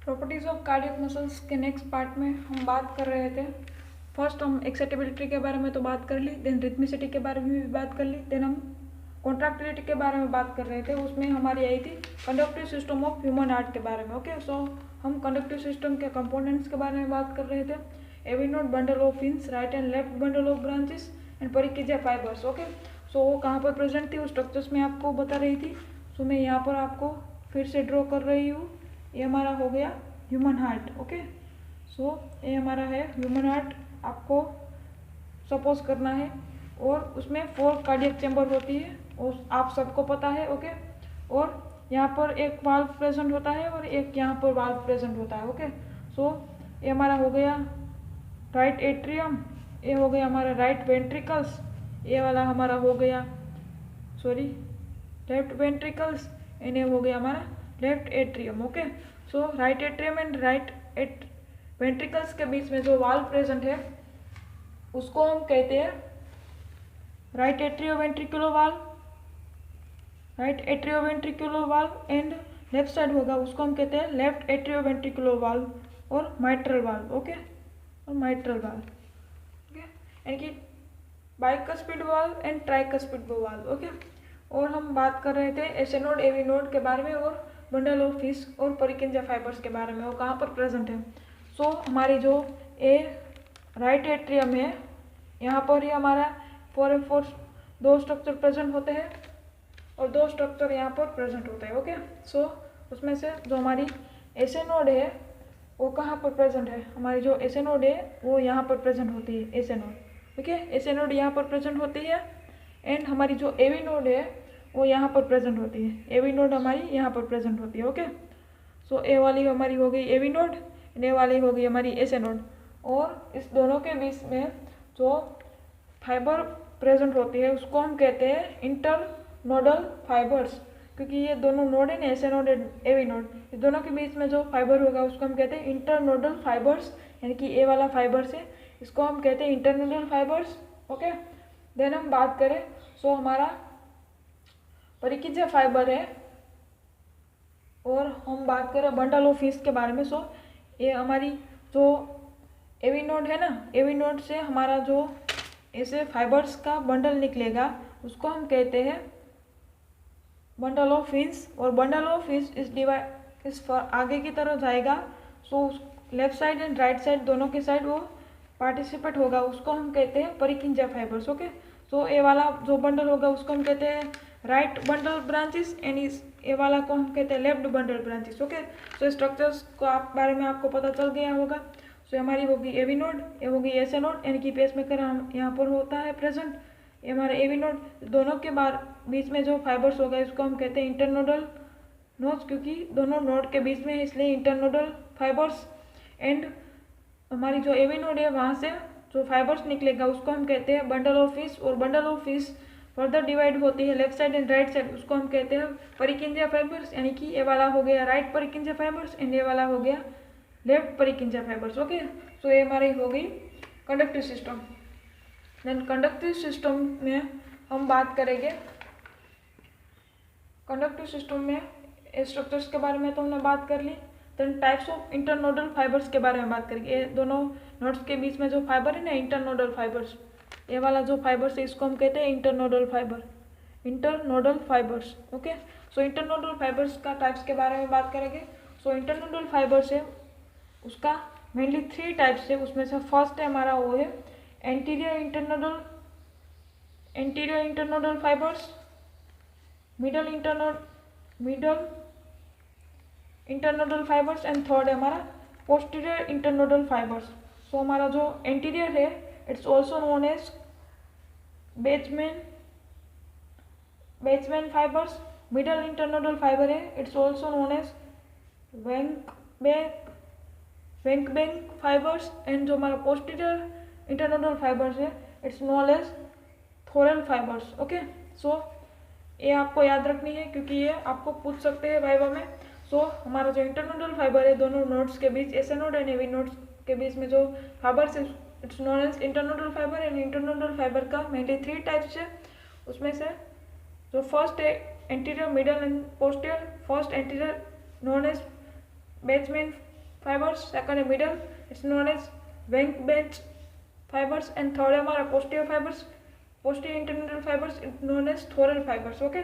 Properties of cardiac muscles के next part में हम बात कर रहे थे। फर्स्ट हम एक्साइटेबिलिटी के बारे में तो बात कर ली, देन रिथमिसिटी के बारे में भी बात कर ली, देन हम कॉन्ट्रैक्टिलिटी के बारे में बात कर रहे थे। उसमें हमारी आई थी conductive system of human heart के बारे में। ओके, सो हम कंडक्टिव सिस्टम के कंपोनेंट्स के बारे में बात कर रहे थे। AV node, bundle of fins, right and left bundle of branches and Purkinje fibres. Okay, so वो कहाँ पर प्रेजेंट थी, उस स्ट्रक्चर्स में आपको बता रही थी। सो मैं यहाँ पर आपको फिर से ड्रॉ कर रही हूँ। ये हमारा हो गया ह्यूमन हार्ट। ओके, सो ये हमारा है ह्यूमन हार्ट, आपको सपोज करना है। और उसमें 4 कार्डियक चैम्बर होती है और आप सबको पता है। ओके, और यहाँ पर एक वाल्व प्रेजेंट होता है और एक यहाँ पर वाल्व प्रेजेंट होता है। ओके, सो ये हमारा हो गया राइट एट्रियम, ये हो गया हमारा राइट वेंट्रिकल्स, ये वाला हमारा हो गया लेफ्ट वेंट्रिकल्स, एंड ये हो गया हमारा left atrium. Okay, so right atrium and right ventricles के बीच में जो वाल्व प्रेजेंट है उसको हम कहते हैं right atrioventricular valve, right atrioventricular valve. And left side होगा उसको हम कहते हैं लेफ्ट एट्रियोवेंट्रिकुलर वाल्व और माइट्रल वाल्व। ओके, और माइट्रल वाल्व। ओके, यानी कि bicuspid valve and tricuspid valve. Okay, और हम बात कर रहे थे एसे नोड, एवी नोड के बारे में और बंडल ऑफ फिश और परिकिंजा फाइबर्स के बारे में, वो कहाँ पर प्रेजेंट है। सो हमारी जो राइट एट्रियम है, यहाँ पर ही हमारा 4 दो स्ट्रक्चर प्रेजेंट होते हैं और 2 स्ट्रक्चर यहाँ पर प्रेजेंट होते हैं। ओके, सो उसमें से जो हमारी एसे नोड है वो कहाँ पर प्रेजेंट है, हमारी जो एसे नोड है वो यहाँ पर प्रेजेंट होती है, एसे नोड। ओके, एसे नोड यहाँ पर प्रेजेंट होती है। एंड हमारी जो एवी नोड है वो यहाँ पर प्रेजेंट होती है, एवी नोड हमारी यहाँ पर प्रेजेंट होती है। ओके, सो ए वाली हमारी हो गई एवी नोड, ए वाली हो गई हमारी एसे नोड। और इस दोनों के बीच में जो फाइबर प्रेजेंट होती है उसको हम कहते हैं इंटरनोडल फाइबर्स, क्योंकि ये दोनों नोड है ना, एसे नोड एवी नोड, इस दोनों के बीच में जो फाइबर होगा उसको हम कहते हैं इंटरनोडल फाइबर्स, यानी कि ए वाला फाइबर्स है, इसको हम कहते हैं इंटरनोडल फाइबर्स। ओके, देन हम बात करें सो हमारा परिकिजिया फाइबर है और हम बात करें बंडल ऑफ फिश के बारे में। सो ये हमारी जो एवी नोड है ना, एवी नोड से हमारा जो ऐसे फाइबर्स का बंडल निकलेगा उसको हम कहते हैं बंडल ऑफ फिश। और बंडल ऑफ फिश इस आगे की तरफ जाएगा, so left side and right side दोनों की साइड वो पार्टिसिपेट होगा, उसको हम कहते हैं परिकिंजा फाइबर्स। ओके, सो ए वाला जो बंडल होगा उसको हम कहते हैं राइट बंडल ब्रांचेस एंड इस ए वाला को हम कहते हैं लेफ्ट बंडल ब्रांचेस। ओके, सो स्ट्रक्चर्स को बारे में आपको पता चल गया होगा। सो हमारी होगी एवी नोड, ये होगी एसे नोड, यानी कि पेस मेकर हम यहाँ पर होता है प्रेजेंट, ये हमारा एवी नोड। दोनों के बीच में जो फाइबर्स होगा इसको हम कहते हैं इंटरनोडल नोड्स, क्योंकि दोनों नोड के बीच में है इसलिए इंटरनोडल फाइबर्स। एंड हमारी जो एवी नोड है वहाँ से जो फाइबर्स निकलेगा उसको हम कहते हैं बंडल ऑफ फिश। और bundle of fish further divide होती है left side and right side, उसको हम कहते हैं परिकिंजा फाइबर्स, यानी कि ये वाला हो गया राइट परिकिंजा फाइबर्स एंड ये वाला हो गया left Purkinje fibres. Okay, so ये हमारी हो गई conductive system. Then conductive system में हम बात करेंगे, कंडक्टिव सिस्टम में स्ट्रक्चर्स के बारे में तो हमने बात कर ली। Then types of internodal fibres के बारे में बात करेंगे। ये दोनों नोड्स के बीच में जो फाइबर है ना, इंटरनोडल फाइबर्स, ये वाला जो फाइबर्स है इसको हम कहते हैं internodal fibre, internodal fibres. Okay, so internodal fibres का टाइप्स के बारे में बात करेंगे। सो इंटरनोडल फाइबर्स है उसका मेनली 3 टाइप्स है, उसमें से फर्स्ट है हमारा वो है anterior internodal fibres, middle internodal fibres and third है हमारा पोस्टीरियर इंटरनोडल फाइबर्स। सो हमारा जो एंटीरियर है it's also known as Bachmann fibres, middle internodal fibre है it's also known as Wenckebach fibres. And जो हमारा पोस्टीरियर इंटरनोडल फाइबर्स है it's known as thoral fibres. Okay, so ये आपको याद रखनी है क्योंकि ये आपको पूछ सकते हैं वाइवा में। सो हमारा जो इंटरनोडल फाइबर है दोनों नोड्स के बीच, SA node and AV nodes के बीच में जो फाइबर्स है it's known as internodal fibre. And internodal fibre का मेनली 3 टाइप्स है, उसमें से जो फर्स्ट है anterior, middle and posterior. First anterior known as Bachmann fibers, second है middle, it's known as bank bench fibers, and third है हमारा posterior fibers, posterior internuclear fibers, it's known as thoral fibers. Okay,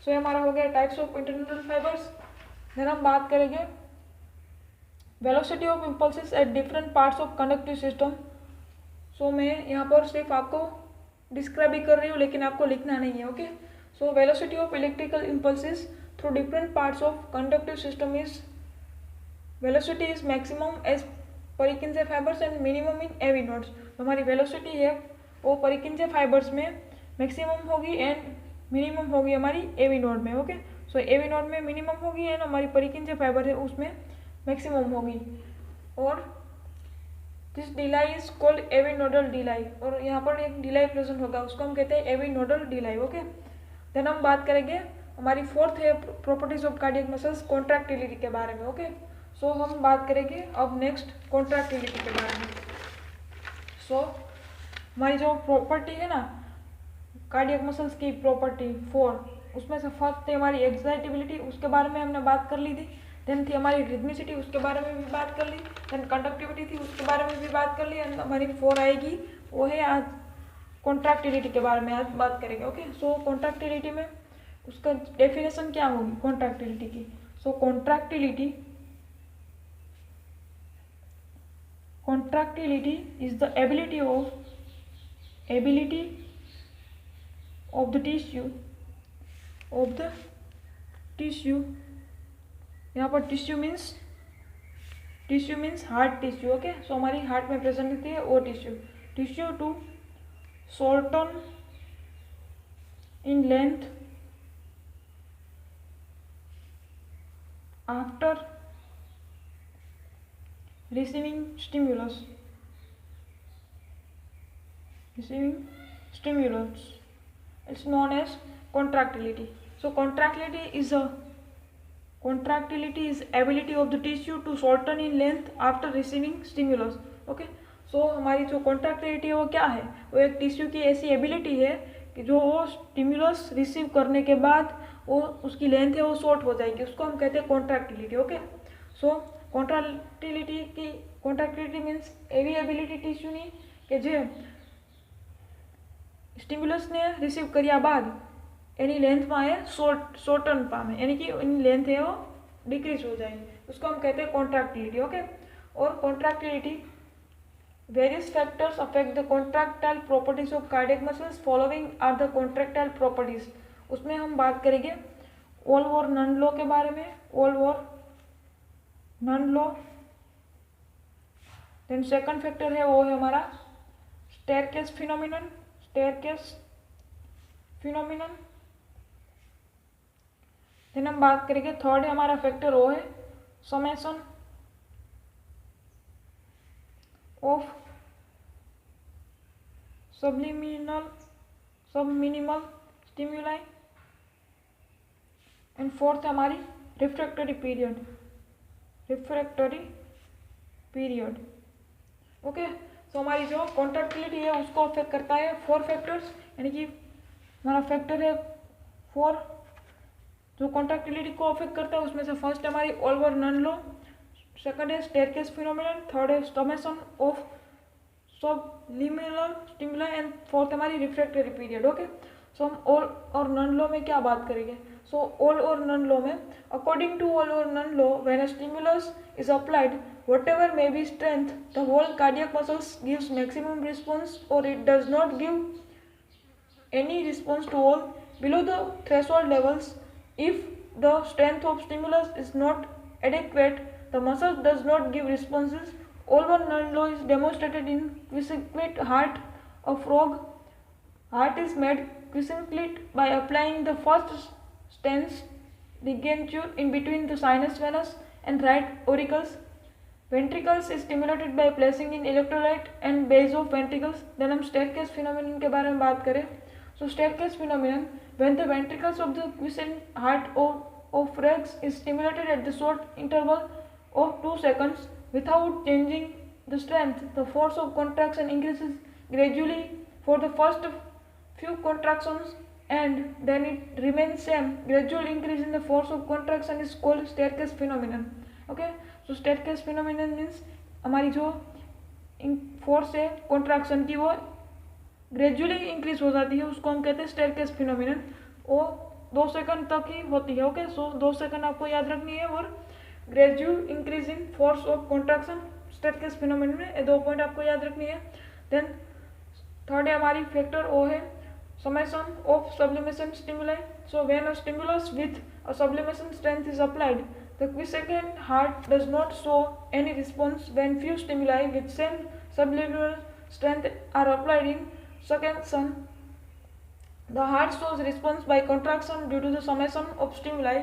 so ये हमारा हो गया types of internuclear fibres. Then हम बात करेंगे velocity of impulses at different parts of conductive system. So मैं यहाँ पर सिर्फ आपको डिस्क्राइब ही कर रही हूँ, लेकिन आपको लिखना नहीं है. Okay, so velocity of electrical impulses through different parts of conductive system is velocity is maximum as Purkinje fibres and minimum in AV nodes. हमारी वेलोसिटी है वो परिकिंजे फाइबर्स में मैक्सिमम होगी एंड मिनिमम होगी हमारी एवी नोड में. Okay, so AV node में minimum होगी एंड हमारी परिकिंजे फाइबर है उसमें मैक्सिमम होगी. और this delay is called AV nodal delay, और यहाँ पर एक डिलाई प्रेजेंट होगा उसको हम कहते हैं AV nodal delay. Okay, then हम बात करेंगे हमारी फोर्थ है properties of cardiac muscles, contractility के बारे में. ओके, सो हम बात करेंगे अब नेक्स्ट कॉन्ट्रैक्टिलिटी के बारे में. सो हमारी जो प्रॉपर्टी है ना कार्डियक मसल्स की प्रॉपर्टी 4, उसमें से फर्स्ट थी हमारी एक्साइटेबिलिटी, उसके बारे में हमने बात कर ली थी. देन थी हमारी रिदमिसिटी, उसके बारे में भी बात कर ली. देन कंडक्टिविटी थी, उसके बारे में भी बात कर ली. एंड हमारी 4 आएगी वो है आज कॉन्ट्रैक्टिलिटी के बारे में आज बात करेंगे. ओके, सो कॉन्ट्रैक्टिलिटी में उसका डेफिनेशन क्या होगी कॉन्ट्रैक्टिलिटी की. So contractility is the ability of the tissue. यहाँ पर tissue means heart tissue. Okay, so हमारी हार्ट में प्रेजेंट होती है वो tissue to shorten in length after receiving stimulus. It's known as contractility. So contractility is ability of the tissue to shorten in length after receiving stimulus. Okay, so हमारी जो contractility है वो क्या है, वो एक टिश्यू की ऐसी एबिलिटी है कि जो वो स्टिम्युलस रिसीव करने के बाद वो उसकी लेंथ है वो शॉर्ट हो जाएगी, उसको हम कहते हैं contractility. Okay, so contractility means एवी एबिलिटी टिश्यू ની કે જે સ્ટિમ્યુલસને રિસીવ કર્યા બાદ એની લેન્થમાં એ શોર્ટન પામે, यानी कि એની લેન્થ है वो डिक्रीज हो जाएगी, उसको हम कहते हैं कॉन्ट्रैक्टिलिटी. ओके, और contractility various factors affect the contractile properties of cardiac muscles. Following are the contractile properties. उसमें हम बात करेंगे ऑल और नन लॉ के बारे में. All or none law. Then second factor है वो है हमारा स्टेयरकेस फिनोमिनन. देन हम बात करेंगे थर्ड है हमारा फैक्टर वो है समेशन ऑफ सबमिनिमल स्टिम्युलाई. एंड फोर्थ है हमारी रिफ्रैक्टरी पीरियड. ओके, सो हमारी जो कॉन्ट्रैक्टिलिटी है उसको अफेक्ट करता है 4 फैक्टर्स, यानी कि हमारा फैक्टर है 4 जो कॉन्ट्रैक्टिलिटी को अफेक्ट करता है. उसमें से फर्स्ट है हमारी all or none law, second है स्टेयरकेस फिनोमिनन, थर्ड है summation of subliminal stimuli and fourth हमारी रिफ्रैक्टरी पीरियड. ओके, सो हम ऑल और नन लॉ में क्या बात करेंगे. So all or none law में according to all or none law when a stimulus is applied whatever may be strength, the whole cardiac muscles gives maximum response or it does not give any response to all below the threshold levels. If the strength of stimulus is not adequate, the muscle does not give responses. All one none law is demonstrated in quiescent heart. A frog heart is made quiescent by applying the first stents ligature in between the sinus venous and right auricles. Ventricles is stimulated by placing in electrolyte and base of ventricles. Then हम staircase phenomenon के बारे में बात करें. So staircase phenomenon when the ventricles of the quiescent heart of frogs is stimulated at the short interval of 2 seconds without changing the strength. The force of contraction increases gradually for the first few contractions and then it remains same. Gradual increase in the force of contraction is called staircase phenomenon. Okay. So staircase phenomenon means हमारी जो force है contraction की वो gradually increase हो जाती है, उसको हम कहते हैं स्टेरकेस फिनोमिनन। वो 2 सेकंड तक ही होती है। ओके। सो 2 सेकंड आपको याद रखनी है और gradual increase in force of contraction staircase phenomenon में, ये 2 पॉइंट आपको याद रखनी है। देन थर्ड है हमारी फैक्टर ओ है summation of sublimation stimuli. So when a stimulus with a sublimation strength is applied, the quiescent heart does not show any response. When few stimuli with same subliminal strength are applied in succession, the heart shows response by contraction due to the summation of stimuli.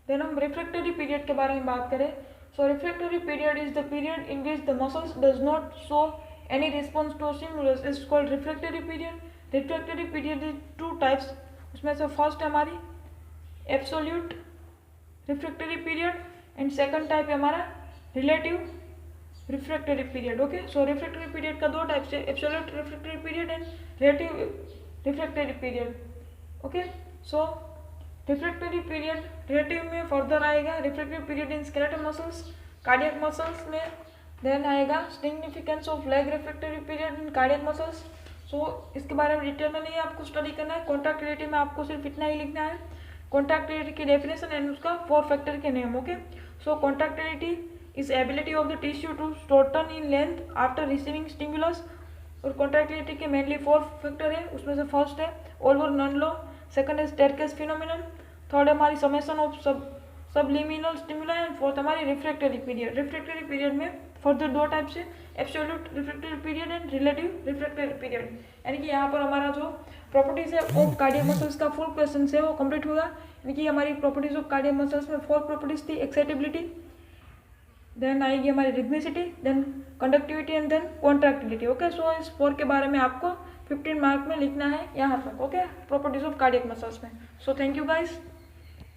Then हम refractory period के बारे में बात करें. So refractory period is the period in which the muscles does not show any response to a stimulus. It's called refractory period. Refractory period is 2 types, उसमें से first है हमारी absolute refractory period and second type है हमारा relative refractory period. Okay. So refractory period का 2 types है, absolute refractory period and relative refractory period. Okay. So refractory period relative में further आएगा refractory period in skeletal muscles, cardiac muscles में। Then आएगा significance of lag refractory period in cardiac muscles. So इसके बारे में detail में नहीं आपको स्टडी करना है। कॉन्ट्रैक्टिलिटी में आपको सिर्फ इतना ही लिखना है, कॉन्ट्रैक्टिलिटी की डेफिनेशन एंड उसका 4 फैक्टर के name. Okay. So contractility is ability of the tissue to shorten in length after receiving stimulus. और कॉन्ट्रैक्टिलिटी के मेनली 4 फैक्टर है, उसमें से फर्स्ट है ओल्वर नन लॉ, सेकंड है स्टेरकेस फिनोमिनन, थर्ड है हमारी summation of subliminal stimuli and fourth हमारी रिफ्रैक्टरी पीरियड। रिफ्रैक्टरी पीरियड में फर्दर 2 टाइप से absolute refractory period and relative refractory period. यानी कि यहाँ पर हमारा जो प्रॉपर्टीज है ऑफ कार्डियक मसल्स का फुल क्वेश्चन है वो कंप्लीट होगा। यानी कि हमारी प्रॉपर्टीज ऑफ कार्डियक मसल्स में 4 प्रॉपर्टीज थी, एक्साइटेबिलिटी, देन आएगी हमारी rhythmicity, then conductivity and then contractility. Okay. So इस 4 के बारे में आपको 15 मार्क में लिखना है यहाँ तक। Okay. Properties of cardiac muscles में। So thank you guys.